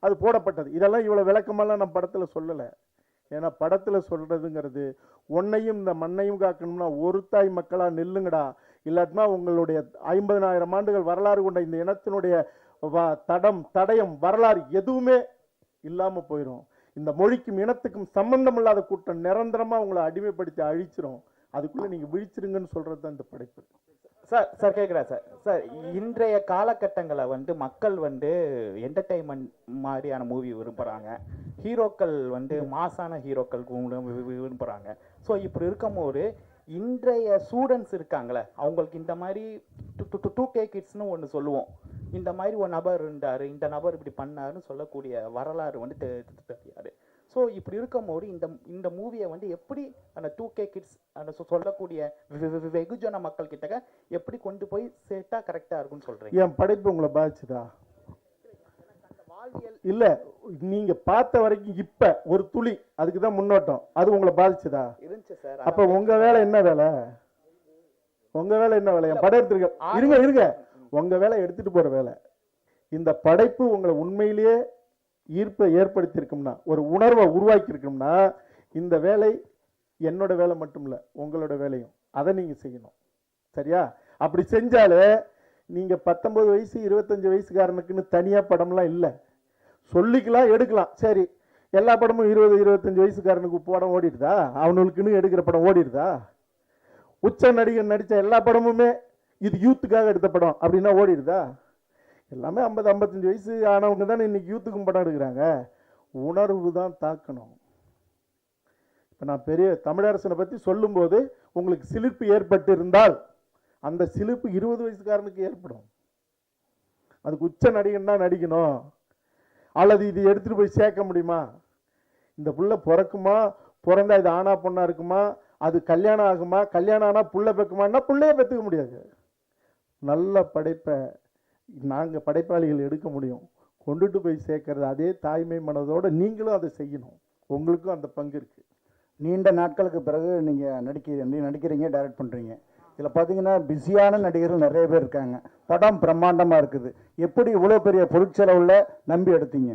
அது போடப்பட்டது. இதெல்லாம் இவ்வளோ விளக்கமெல்லாம் நான் படத்தில் சொல்லலை. ஏன்னா படத்தில் சொல்கிறதுங்கிறது, உன்னையும் இந்த மண்ணையும் காக்கணும்னா ஒரு தாய் மக்களாக நில்லுங்கடா, இல்லாட்டினா உங்களுடைய 50,000 ஆண்டுகள் வரலாறு கொண்ட இந்த இனத்தினுடைய தடயம் வரலாறு எதுவுமே இல்லாமல் போயிடும். இந்த மொழிக்கும் இனத்துக்கும் சம்பந்தம் இல்லாத கூட்டம் நிரந்தரமாக உங்களை அடிமைப்படுத்தி அழிச்சிரும். அதுக்குள்ளே நீங்கள் விழிச்சிருங்கன்னு சொல்கிறது தான் இந்த படைப்பு. சார் கேட்குறேன் சார், இன்றைய காலகட்டங்களை வந்து மக்கள் வந்து என்டர்டெயின்மெண்ட் மாதிரியான மூவி விரும்புகிறாங்க, ஹீரோக்கள் வந்து மாசான ஹீரோக்கள் விரும்புகிறாங்க. ஸோ இப்படி இருக்கும்போது இன்றைய ஸ்டூடெண்ட்ஸ் இருக்காங்களே, அவங்களுக்கு இந்த மாதிரி 2K கிட்ஸ்னு ஒன்று சொல்லுவோம், இந்த மாதிரி ஒரு நபர் இருந்தார், இந்த நபர் இப்படி பண்ணாருன்னு சொல்லக்கூடிய வரலாறு வந்து தெரியாது. ஸோ இப்படி இருக்கும்போது இந்த மூவியை வந்து எப்படி அந்த 2K கிட்ஸ் அந்த சொல்லக்கூடிய வெகுஜன மக்கள் கிட்ட எப்படி கொண்டு போய் சேர்த்தா கரெக்டாக இருக்குன்னு சொல்கிறீங்க? என் படைப்பு உங்களை பாதிச்சுதா? இல்லை, நீங்கள் பார்த்த வரைக்கும் இப்போ ஒரு துளி அதுக்கு தான் முன்னோட்டம், அது உங்களை பாதிச்சுதா? இருந்துச்சு சார். அப்போ உங்கள் வேலை என்ன வேலை? உங்கள் வேலை என்ன வேலை? என் படம் எடுத்துருக்க இருங்க, உங்கள் வேலை எடுத்துகிட்டு போகிற வேலை. இந்த படைப்பு உங்களை உண்மையிலேயே ஈர்ப்பை ஏற்படுத்தியிருக்கும்னா, ஒரு உணர்வை உருவாக்கியிருக்கும்னா, இந்த வேலை என்னோட வேலை மட்டும் இல்லை, உங்களோட வேலையும். அதை நீங்கள் செய்யணும், சரியா? அப்படி செஞ்சாலே நீங்கள் 19 வயசு 25 வயசுக்காரனுக்குன்னு தனியாக படம்லாம் இல்லை, சொல்லிக்கலாம் எடுக்கலாம். சரி, எல்லா படமும் 20-25 வயசுக்காரனுக்கு படம் ஓடிடுதா? அவனுக்குன்னு எடுக்கிற படம் ஓடிடுதா? உச்ச நடிகர் நடித்த எல்லா படமுமே இது யூத்துக்காக எடுத்த படம் அப்படின்னா ஓடிடுதா? எல்லாமே 50-55 வயசு ஆனவங்க தானே இன்னைக்கு யூத்துக்கும் படம் எடுக்கிறாங்க. உணர்வு தான் தாக்கணும். இப்போ நான் பெரிய தமிழரசனை பற்றி சொல்லும்போது உங்களுக்கு சிலிர்ப்பு ஏற்பட்டு இருந்தால் அந்த சிலிர்ப்பு 20 வயசுக்காரனுக்கு ஏற்படும். அதுக்கு உச்ச நடிகன் தான் நடிக்கணும், அல்லது இது எடுத்துகிட்டு போய் சேர்க்க முடியுமா? இந்த புள்ள பிறக்குமா, பிறந்தா இது ஆனா பொண்ணா இருக்குமா, அது கல்யாணம் ஆகுமா, கல்யாணம் ஆனால் புள்ள பெக்குமான்னா புள்ளையே பெற்றுக்க முடியாது. நல்ல படைப்பை நாங்கள் படைப்பாளிகள் எடுக்க முடியும், கொண்டுட்டு போய் சேர்க்கறது அதே தாய்மை மனதோடு நீங்களும் அதை செய்யணும். உங்களுக்கும் அந்த பங்கு இருக்குது. நீண்ட நாட்களுக்கு பிறகு நீங்கள் நடிக்கிறீங்க, டைரக்ட் பண்ணுறீங்க. இதில் பார்த்தீங்கன்னா பிஸியான நடிகர்கள் நிறைய பேர் இருக்காங்க, படம் பிரம்மாண்டமாக இருக்குது. எப்படி இவ்வளோ பெரிய பொருட்செலவில் நம்பி எடுத்தீங்க?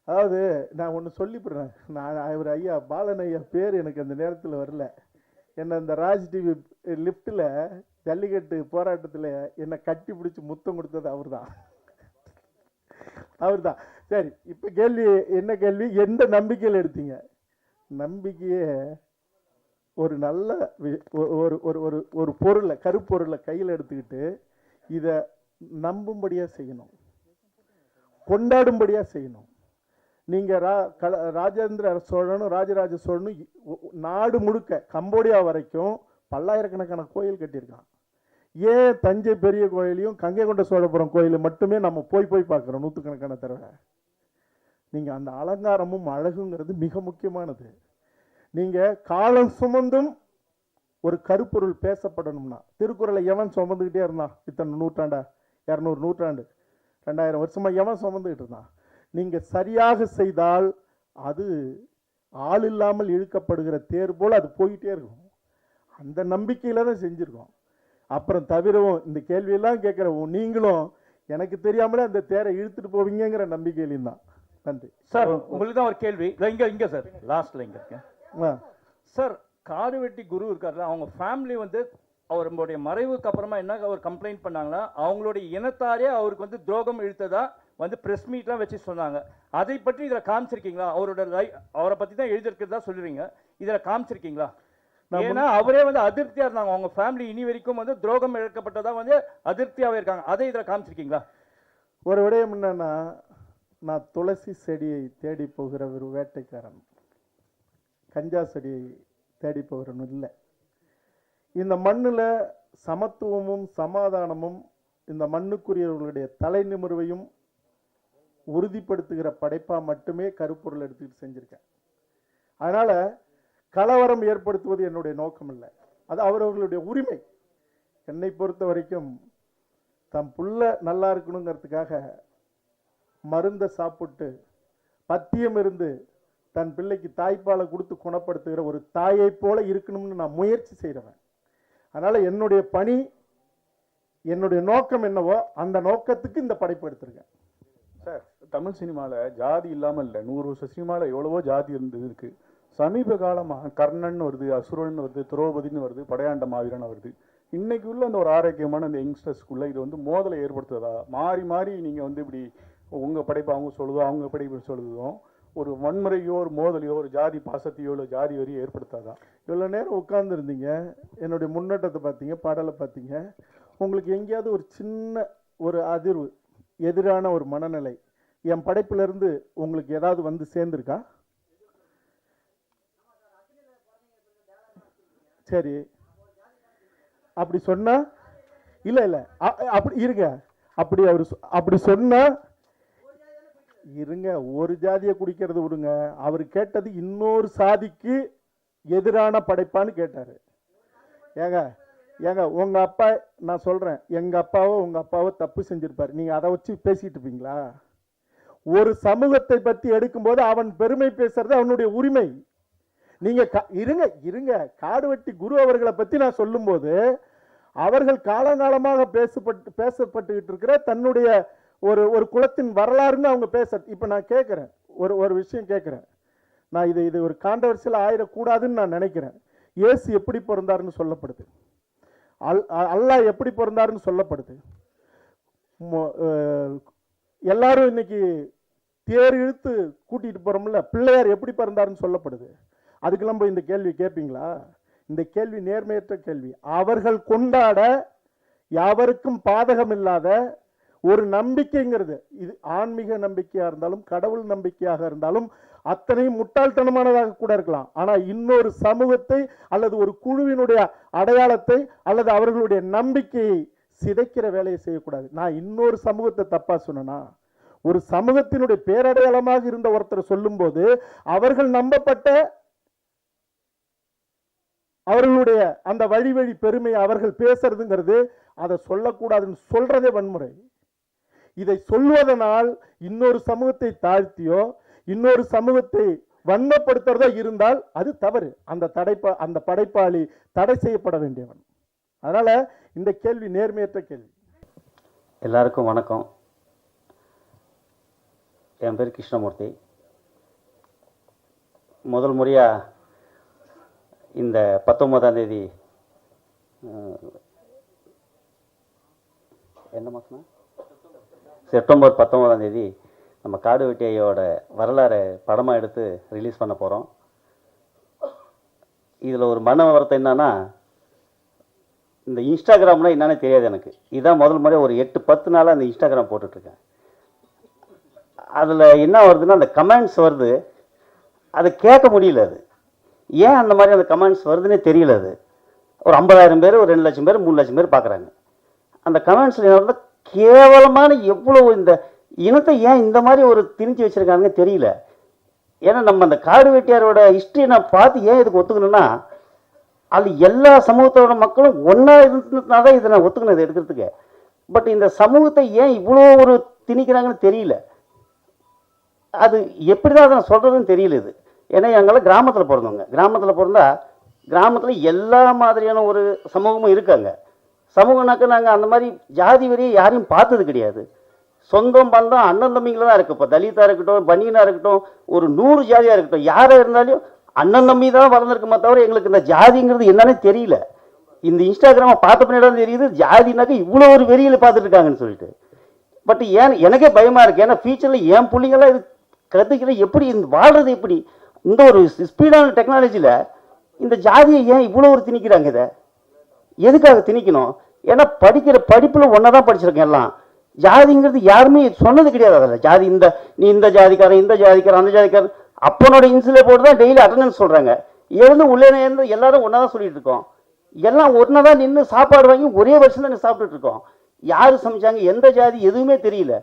அதாவது நான் ஒன்று சொல்லிவிடுறேன், நான் அவர் ஐயா பாலன் ஐயா பேர் எனக்கு அந்த நேரத்தில் வரல. என்னை அந்த ராஜ் டிவி லிஃப்ட்டில் ஜல்லிக்கட்டு போராட்டத்தில் என்னை கட்டி பிடிச்சி முத்தம் கொடுத்தது அவர் தான். சரி, இப்போ கேள்வி என்ன கேள்வி? எந்த நம்பிக்கையில் எடுத்தீங்க? நம்பிக்கையே ஒரு நல்ல ஒரு பொருளை, கருப்பொருளை கையில் எடுத்துக்கிட்டு இதை நம்பும்படியாக செய்யணும், கொண்டாடும்படியாக செய்யணும். நீங்கள் ராஜேந்திர சோழனும் ராஜராஜ சோழனும் நாடு முழுக்க கம்போடியா வரைக்கும் பல்லாயிரக்கணக்கான கோயில் கட்டியிருக்கான். ஏன் தஞ்சை பெரிய கோயிலையும் கங்கை கொண்ட சோழபுரம் கோயிலை மட்டுமே நம்ம போய் பார்க்குறோம் நூற்றுக்கணக்கான தடவை? நீங்கள் அந்த அலங்காரமும் அழகுங்கிறது மிக முக்கியமானது. நீங்கள் காலம் சுமந்தும் ஒரு கருப்பொருள் பேசப்படணும்னா, திருக்குறளை எவன் சுமந்துக்கிட்டே இருந்தான்? இத்தனை நூற்றாண்டா, 200 நூற்றாண்டு, 2000 வருஷமாக எவன் சுமந்துக்கிட்டு இருந்தான்? நீங்கள் சரியாக செய்தால் அது ஆள் இல்லாமல் இழுக்கப்படுகிற தேர் போல் அது போயிட்டே இருக்கும். அந்த நம்பிக்கையில் தான் செஞ்சுருக்கோம். அப்புறம் தவிரவும் இந்த கேள்வியெல்லாம் கேட்குற நீங்களும் எனக்கு தெரியாமலே அந்த தேரை இழுத்துட்டு போவீங்கிற நம்பிக்கையிலையும் தான். நன்றி சார். உங்களுக்கு தான் ஒரு கேள்வி. இங்கே சார், லாஸ்ட்டில் இங்கே இருக்கேன் சார். காடுவெட்டி குரு இருக்காரு, அவங்க ஃபேமிலி வந்து அவருடைய மறைவுக்கு அப்புறமா என்ன அவர் கம்ப்ளைண்ட் பண்ணாங்கன்னா அவங்களுடைய இனத்தாரே அவருக்கு வந்து துரோகம் இழுத்ததா வந்து ப்ரெஸ் மீட்லாம் வச்சு சொன்னாங்க. அதை பற்றி இதில் காமிச்சிருக்கீங்களா? அவரை பற்றி தான் எழுதியிருக்கிறதா சொல்லுவீங்க, இதில் காமிச்சிருக்கீங்களா? ஏன்னா அவரே வந்து அதிருப்தியாக இருந்தாங்க, அவங்க ஃபேமிலி இனி வரைக்கும் வந்து துரோகம் இழக்கப்பட்டதா வந்து அதிருப்தியாகவே இருக்காங்க. அதை இதில் காமிச்சிருக்கீங்களா? ஒரு விடயம் என்னன்னா, நான் துளசி செடியை தேடி போகிற ஒரு வேட்டைக்காரன், கஞ்சா செடியை தேடி போகிறவன் இல்லை. இந்த மண்ணில் சமத்துவமும் சமாதானமும் இந்த மண்ணுக்குரியவர்களுடைய தலை நிமிர்வையும் உறுதிப்படுத்துகிற படைப்பாக மட்டுமே கருப்பொருள் எடுத்துக்கிட்டு செஞ்சுருக்கேன். அதனால் கலவரம் ஏற்படுத்துவது என்னுடைய நோக்கம் இல்லை, அது அவரவர்களுடைய உரிமை. என்னை பொறுத்த வரைக்கும் தம் புள்ள நல்லா இருக்கணுங்கிறதுக்காக மருந்தை சாப்பிட்டு பத்தியம் இருந்து தன் பிள்ளைக்கு தாய்ப்பாலை கொடுத்து குணப்படுத்துகிற ஒரு தாயை போல இருக்கணும்னு நான் முயற்சி செய்கிறவன். அதனால் என்னுடைய பணி, என்னுடைய நோக்கம் என்னவோ அந்த நோக்கத்துக்கு இந்த படைப்பு எடுத்திருக்கேன். சார், தமிழ் சினிமாவில் ஜாதி இல்லாமல் இல்லை, 100 வருஷ சினிமாவில் எவ்வளவோ ஜாதி இருக்கு. சமீப காலமாக கர்ணன் வருது, அசுரன் வருது, திரௌபதினு வருது, படையாண்ட மாவீரன் வருது. இன்னைக்கு உள்ள அந்த ஒரு ஆரோக்கியமான அந்த யங்ஸ்டர்ஸ்குள்ள இது வந்து மோதலை ஏற்படுத்துறதா? மாறி மாறி நீங்கள் வந்து இப்படி உங்கள் படைப்பு அவங்க சொல்லுதோ, அவங்க படைப்பு சொல்லுதோ, ஒரு வன்முறையோ ஒரு மோதலையோ ஒரு ஜாதி பாசத்தையோ இல்லை ஜாதி வரியோ ஏற்படுத்தாதா? இவ்வளோ நேரம் உட்கார்ந்துருந்தீங்க, என்னுடைய முன்னேற்றத்தை பார்த்தீங்க, பாடலை பார்த்தீங்க. உங்களுக்கு எங்கேயாவது ஒரு சின்ன ஒரு அதிர்வு, எதிரான ஒரு மனநிலை என் படைப்பிலிருந்து உங்களுக்கு ஏதாவது வந்து சேர்ந்துருக்கா? சரி, அப்படி சொன்னா இல்லை இல்லை அப்படி இருங்க, அப்படி சொன்னா இருங்க, ஒரு ஜாதியை குடிக்கிறது விடுங்க. அவர் கேட்டது இன்னொரு சாதிக்கு எதிரான படைப்பான்னு கேட்டாரு. ஏங்க உங்க அப்பா, நான் சொல்றேன், எங்க அப்பாவோ தப்பு செஞ்சிருப்பாரு, நீங்க அதை வச்சு பேசிட்டு இருப்பீங்களா? ஒரு சமூகத்தை பத்தி எடுக்கும்போது அவன் பெருமை பேசுறது அவனுடைய உரிமை. நீங்க இருங்க, காடுவெட்டி குரு அவர்களை பத்தி நான் சொல்லும்போது அவர்கள் காலங்காலமாக பேசப்பட்டுக்கிட்டு இருக்கிற தன்னுடைய ஒரு குலத்தின் வரலாறுன்னு அவங்க இப்ப நான் கேட்கிறேன், ஒரு விஷயம் கேட்கிறேன். நான் இது ஒரு கான்ட்ரவர்சியல் ஆயிடக்கூடாதுன்னு நான் நினைக்கிறேன். இயேசு எப்படி பிறந்தாருன்னு சொல்லப்படுது, அல்லாஹ் எப்படி பிறந்தாருன்னு சொல்லப்படுது. எல்லாரும் இன்னைக்கு தேர் இழுத்து கூட்டிட்டு போறோம்ல, பிள்ளையார் எப்படி பிறந்தாருன்னு சொல்லப்படுது. அதுக்கெல்லாம் போய் இந்த கேள்வி கேட்பீங்களா? இந்த கேள்வி நேர்மையற்ற கேள்வி. அவர்கள் கொண்டாட யாவருக்கும் பாதகம் இல்லாத ஒரு நம்பிக்கைங்கிறது, இது ஆன்மீக நம்பிக்கையா இருந்தாலும் கடவுள் நம்பிக்கையாக இருந்தாலும் அத்தனையும் முட்டாள்தனமானதாக கூட இருக்கலாம். ஆனா இன்னொரு சமூகத்தை அல்லது ஒரு குழுவினுடைய அடையாளத்தை அல்லது அவர்களுடைய நம்பிக்கையை சிதைக்கிற வேலையை செய்யக்கூடாது. நான் இன்னொரு சமூகத்தை தப்பா சொன்னா, ஒரு சமூகத்தினுடைய பேரடையாளமாக இருந்த ஒருத்தர் சொல்லும் போது அவர்கள் நம்பப்பட்ட அவர்களுடைய அந்த வழி பெருமை அவர்கள் பேசுறதுங்கிறது அதை சொல்லக்கூடாதுன்னு சொல்றதே வன்முறை. இதை சொல்வதனால் இன்னொரு சமூகத்தை தாழ்த்தியோ இன்னொரு சமூகத்தை வன்மப்படுத்துறதோ இருந்தால் அது தவறு. அந்த படைப்பாளி தடை செய்யப்பட வேண்டியவன். அதனால இந்த கேள்வி நேர்மையற்ற கேள்வி. எல்லாருக்கும் வணக்கம். என் பேர் கிருஷ்ணமூர்த்தி. முதல் முறையாக இந்த 19ஆம் தேதி என்ன மாதம், செப்டம்பர் 19ஆம் தேதி நம்ம காடுவெட்டி ஐயாவோட வரலாறு படமாக எடுத்து ரிலீஸ் பண்ண போகிறோம். இதில் ஒரு மன வருத்தம் என்னன்னா, இந்த இன்ஸ்டாகிராம்னா என்னன்னே தெரியாது எனக்கு. இதான் முதல் முறை ஒரு 8-10 நாளாக அந்த இன்ஸ்டாகிராம் போட்டுட்ருக்கேன். அதில் என்ன வருதுன்னா, அந்த கமெண்ட்ஸ் வருது, அதை கேட்க முடியல. அது ஏன் அந்த மாதிரி அந்த கமெண்ட்ஸ் வருதுன்னே தெரியல. அது ஒரு 50,000 பேர், ஒரு 2 லட்சம் பேர், 3 லட்சம் பேர் பார்க்குறாங்க. அந்த கமெண்ட்ஸில் என்ன இருந்தால் கேவலமான எவ்வளோ இந்த இனத்தை ஏன் இந்த மாதிரி ஒரு திணிச்சு வச்சுருக்காங்க தெரியல. ஏன்னா நம்ம அந்த காடு வெட்டியாரோட ஹிஸ்ட்ரியை நான் பார்த்து ஏன் இதுக்கு ஒத்துக்கணும்னா, அது எல்லா சமூகத்தோட மக்களும் ஒன்றா இருந்ததுனால தான் இதை நான் ஒத்துக்கணும் இதை எடுக்கிறதுக்கு. பட் இந்த சமூகத்தை ஏன் இவ்வளோ ஒரு திணிக்கிறாங்கன்னு தெரியல. அது எப்படி தான் அதை நான் சொல்கிறதுன்னு தெரியல. இது ஏன்னா எங்களாம் கிராமத்தில் பிறந்தவங்க. கிராமத்தில் பிறந்தா கிராமத்தில் எல்லா மாதிரியான ஒரு சமூகமும் இருக்காங்க. சமூகம்னாக்க நாங்கள் அந்த மாதிரி ஜாதி வரியை யாரையும் பார்த்தது கிடையாது. சொந்தம் பந்தம் அண்ணன் தம்பிங்கள தான் இருக்குது. இப்போ தலிதாக இருக்கட்டும், பனியனாக இருக்கட்டும், ஒரு 100 ஜாதியாக இருக்கட்டும், யாராக இருந்தாலும் அண்ணன் தம்பி தான் வளர்ந்துருக்குமே தவிர எங்களுக்கு இந்த ஜாதிங்கிறது என்னன்னே தெரியல. இந்த இன்ஸ்டாகிராமை பார்த்த பின்னாடி தான் தெரியுது ஜாதினாக்க இவ்வளோ ஒரு வெறியில் பார்த்துட்டு இருக்காங்கன்னு சொல்லிட்டு. பட் ஏன் எனக்கே பயமாக இருக்குது. ஏன்னா ஃபியூச்சரில் என் பிள்ளைங்களாம் இது கற்றுக்கிற எப்படி இந்த வாழ்கிறது எப்படி இந்த ஒரு ஸ்பீடான டெக்னாலஜியில் இந்த ஜாதியை ஏன் இவ்வளோ ஒரு திணிக்கிறாங்க? இதை எதுக்காக திணிக்கணும்? ஏன்னா படிக்கிற படிப்பில் ஒன்றா தான் படிச்சிருக்கேன் எல்லாம். ஜாதிங்கிறது யாருமே சொன்னது கிடையாது. அதில் ஜாதி நீ இந்த ஜாதிக்காரன் இந்த ஜாதிக்காரன் அந்த ஜாதிக்காரன் அப்பனோட இன்சிலே போட்டு தான் டெய்லி அட்டண்டன்ஸ் சொல்கிறாங்க. எழுந்து உள்ளே இருந்து எல்லாரும் ஒன்றா தான் சொல்லிட்டு இருக்கோம். எல்லாம் ஒன்றா தான் நின்று சாப்பாடு வாங்கி ஒரே வருஷம் தான் சாப்பிட்டுட்டு இருக்கோம். யார் சமைச்சாங்க எந்த ஜாதி எதுவுமே தெரியல.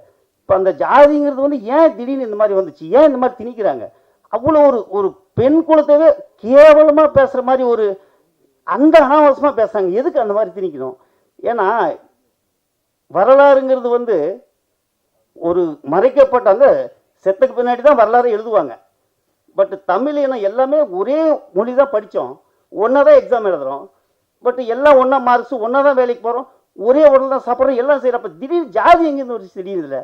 இப்போ அந்த ஜாதிங்கிறது ஏன் திடீர்னு இந்த மாதிரி வந்துச்சு? ஏன் இந்த மாதிரி திணிக்கிறாங்க? அவ்வளோ ஒரு பெண் குலத்தவே கேவலமாக பேசுகிற மாதிரி ஒரு அந்த அனாவசியமாக பேசுகிறாங்க. எதுக்கு அந்த மாதிரி திணிக்கணும்? ஏன்னா வரலாறுங்கிறது ஒரு மறைக்கப்பட்டாங்க. செத்துக்கு பின்னாடி தான் வரலாறு எழுதுவாங்க. பட் தமிழ் இனம் எல்லாமே ஒரே மொழி தான் படித்தோம், ஒன்றா தான் எக்ஸாம் எழுதுகிறோம். பட் எல்லாம் ஒன்றா மார்க்ஸ், ஒன்றா தான் வேலைக்கு போகிறோம், ஒரே உடல் தான் சாப்பிட்றோம், எல்லாம் செய்கிறோம். அப்போ திடீர்னு ஜாதி எங்கேருந்து ஒரு திடீர்னு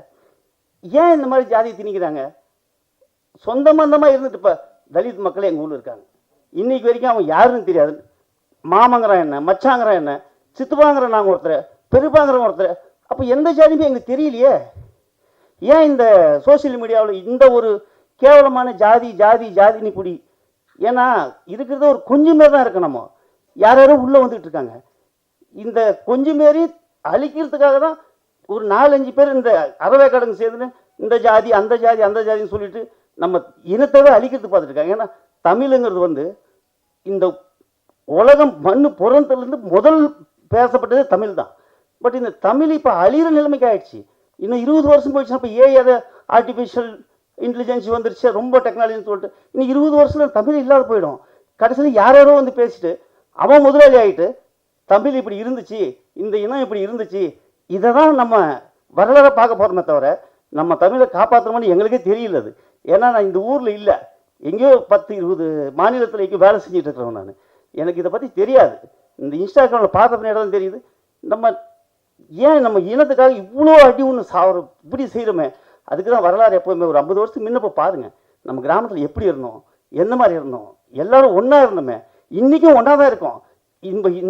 ஏன் இந்த மாதிரி ஜாதியை திணிக்கிறாங்க? சொந்த பந்தமாக இருந்துட்டு இப்போ தலித் மக்களே எங்கள் ஊரில் இருக்காங்க. இன்னைக்கு வரைக்கும் அவன் யாருன்னு தெரியாது. மாமங்கிறான் என்ன, மச்சாங்கிறான் என்ன, சித்துப்பாங்கிறான் நாங்கள் ஒருத்தர், பெருப்பாங்கிறவங்க ஒருத்தர். அப்போ எந்த ஜாதியுமே எங்களுக்கு தெரியலையே. ஏன் இந்த சோசியல் மீடியாவில் இந்த ஒரு கேவலமான ஜாதி ஜாதி ஜாதினி குடி? ஏன்னா இருக்கிறத ஒரு கொஞ்சம் பேர் தான் இருக்கு. நம்ம யாரோ உள்ளே வந்துட்டு இருக்காங்க. இந்த கொஞ்சம் பேரி அழிக்கிறதுக்காக தான் ஒரு 4-5 பேர் இந்த அறவே கடங்கு சேர்ந்துன்னு இந்த ஜாதி அந்த ஜாதி அந்த ஜாதின்னு சொல்லிட்டு நம்ம இனத்தவே அழிக்கிறதுக்கு பார்த்துட்டு இருக்காங்க. ஏன்னா தமிழுங்கிறது இந்த உலகம் மண்ணு புறத்துலேருந்து முதல் பேசப்பட்டது தமிழ் தான். பட் இந்த தமிழ் இப்போ அழிகிற நிலைமைக்கு ஆயிடுச்சு. இன்னும் 20 வருஷம் போயிடுச்சுன்னா இப்போ அதை ஆர்டிஃபிஷியல் இன்டெலிஜென்ஸ் வந்துருச்சு, ரொம்ப டெக்னாலஜின்னு சொல்லிட்டு இன்னும் 20 வருஷத்தில் தமிழ் இல்லாத போயிடும். கடைசியில் யாரோ பேசிட்டு அவன் முதலாளி ஆகிட்டு தமிழ் இப்படி இருந்துச்சு, இந்த இனம் இப்படி இருந்துச்சு, இதை தான் நம்ம வரலாறை பார்க்க போகிறோமே தவிர நம்ம தமிழை காப்பாற்றணும்னு எங்களுக்கே தெரியல. அது ஏன்னா நான் இந்த ஊரில் இல்லை, எங்கேயோ 10-20 மாநிலத்தில் எங்கேயோ வேலை செஞ்சுட்டு இருக்கிறவன் நான். எனக்கு இதை பற்றி தெரியாது. இந்த இன்ஸ்டாகிராமில் பார்த்த பின்னாடி தான் தெரியுது நம்ம ஏன் நம்ம இனத்துக்காக இவ்வளோ அடி ஒன்று இப்படி செய்கிறோமே. அதுக்கு தான் வரலாறு எப்போவுமே ஒரு 50 வருஷத்துக்கு முன்னப்போ பாருங்கள் நம்ம கிராமத்தில் எப்படி இருந்தோம், எந்த மாதிரி இருந்தோம், எல்லாரும் ஒன்றா இருந்தோமே. இன்றைக்கும் ஒன்றா தான் இருக்கோம்.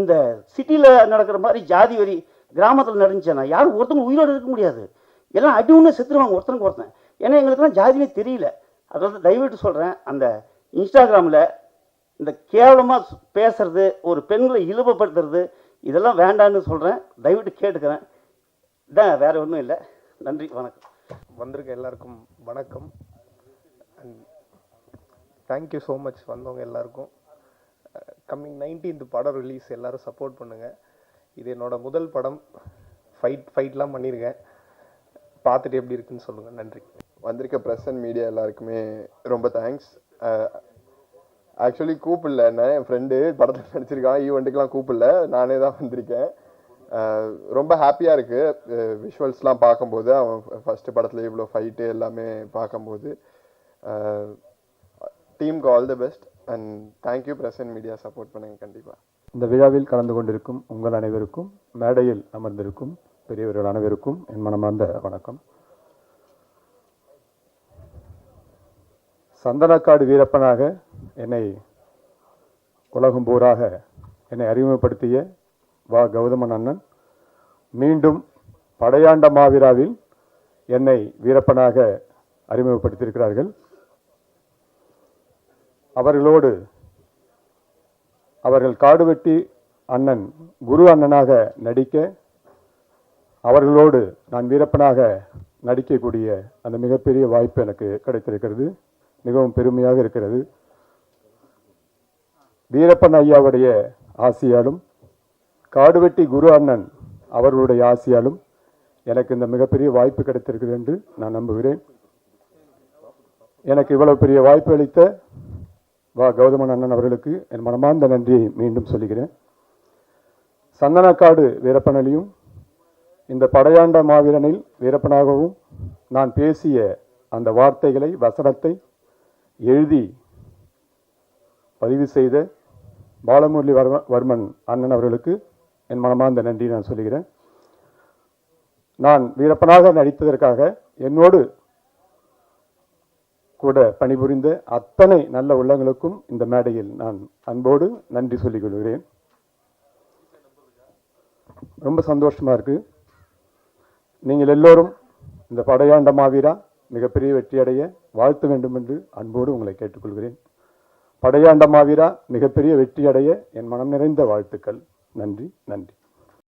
இந்த சிட்டியில் நடக்கிற மாதிரி ஜாதி வரி கிராமத்தில் நடந்துச்சுன்னா யாரும் ஒருத்தங்க உயிரோடு இருக்க முடியாது. எல்லாம் அடி ஒன்று செத்துருவாங்க ஒருத்தனுக்கு ஒருத்தன். ஏன்னா எங்களுக்குலாம் ஜாதியே தெரியல. அதாவது தயவுட்டு சொல்கிறேன், அந்த இன்ஸ்டாகிராமில் இந்த கேவலமாக பேசுறது, ஒரு பெண்களை இழிவுபடுத்துறது, இதெல்லாம் வேண்டான்னு சொல்கிறேன். தயவுட்டு கேட்டுக்கிறேன். இதான் வேறு ஒன்றும் இல்லை. நன்றி, வணக்கம். வந்திருக்க எல்லாருக்கும் வணக்கம். அண்ட் தேங்க்யூ ஸோ மச் வந்தவங்க எல்லாருக்கும். கம்மிங் 19th படம் ரிலீஸ், எல்லோரும் சப்போர்ட் பண்ணுங்கள். இது என்னோட முதல் படம். ஃபைட்லாம் பண்ணியிருக்கேன். பார்த்துட்டு எப்படி இருக்குன்னு சொல்லுங்கள். நன்றி. வந்திருக்க ப்ரெஸ் அண்ட் மீடியா எல்லாருக்குமே ரொம்ப தேங்க்ஸ். ஆக்சுவலி கூப்பிடல, என்ன என் ஃப்ரெண்டு படத்தில் நடிச்சிருக்கான், ஈவெண்ட்டுக்கெலாம் கூப்பிடல, நானே தான் வந்திருக்கேன். ரொம்ப ஹாப்பியாக இருக்குது விஷுவல்ஸ்லாம் பார்க்கும்போது. அவன் ஃபஸ்ட்டு படத்தில் இவ்வளோ ஃபைட்டு எல்லாமே பார்க்கும்போது. டீமுக்கு all the best and thank you press and media support பண்ணுங்க கண்டிப்பாக. இந்த விழாவில் கலந்து கொண்டிருக்கும் உங்கள் அனைவருக்கும், மேடையில் அமர்ந்திருக்கும் பெரியவர்கள் அனைவருக்கும் என் மனமார்ந்த வணக்கம். சந்தனக்காடு வீரப்பனாக என்னை உலகம் பூராக என்னை அறிமுகப்படுத்திய வா கௌதமன் அண்ணன் மீண்டும் படையாண்ட மாவீராவில் என்னை வீரப்பனாக அறிமுகப்படுத்தியிருக்கிறார்கள். அவர்களோடு அவர்கள் காடுவெட்டி அண்ணன் குரு அண்ணனாக நடிக்க, அவர்களோடு நான் வீரப்பனாக நடிக்கக்கூடிய அந்த மிகப்பெரிய வாய்ப்பு எனக்கு கிடைத்திருக்கிறது. மிகவும் பெருமையாக இருக்கிறது. வீரப்பன் ஐயாவுடைய ஆசியாலும் காடுவெட்டி குரு அண்ணன் அவர்களுடைய ஆசியாலும் எனக்கு இந்த மிகப்பெரிய வாய்ப்பு கிடைத்திருக்கிறது என்று நான் நம்புகிறேன். எனக்கு இவ்வளவு பெரிய வாய்ப்பு அளித்த வா கௌதமன் அண்ணன் அவர்களுக்கு என் மனமார்ந்த நன்றியை மீண்டும் சொல்லுகிறேன். சந்தனக்காடு வீரப்பனிலையும் இந்த படையாண்ட மாவீரனில் வீரப்பனாகவும் நான் பேசிய அந்த வார்த்தைகளை, வசனத்தை எழுதி பதிவு செய்த பாலமுரளி வர்மன் அண்ணன் அவர்களுக்கு என் மனமார்ந்த நன்றி நான் சொல்லுகிறேன். நான் வீரப்பனாக நடித்ததற்காக என்னோடு கூட பணிபுரிந்த அத்தனை நல்ல உள்ளங்களுக்கும் இந்த மேடையில் நான் அன்போடு நன்றி சொல்லிக் கொள்கிறேன். ரொம்ப சந்தோஷமாக இருக்குது. நீங்கள் எல்லோரும் இந்த படையாண்ட மாவீரா மிகப்பெரிய வெற்றியடைய வாழ்த்த வேண்டும் என்று அன்போடு உங்களை கேட்டுக்கொள்கிறேன். படையாண்ட மாவீரா மிகப்பெரிய வெற்றியடைய என் மனம் நிறைந்த வாழ்த்துக்கள். நன்றி.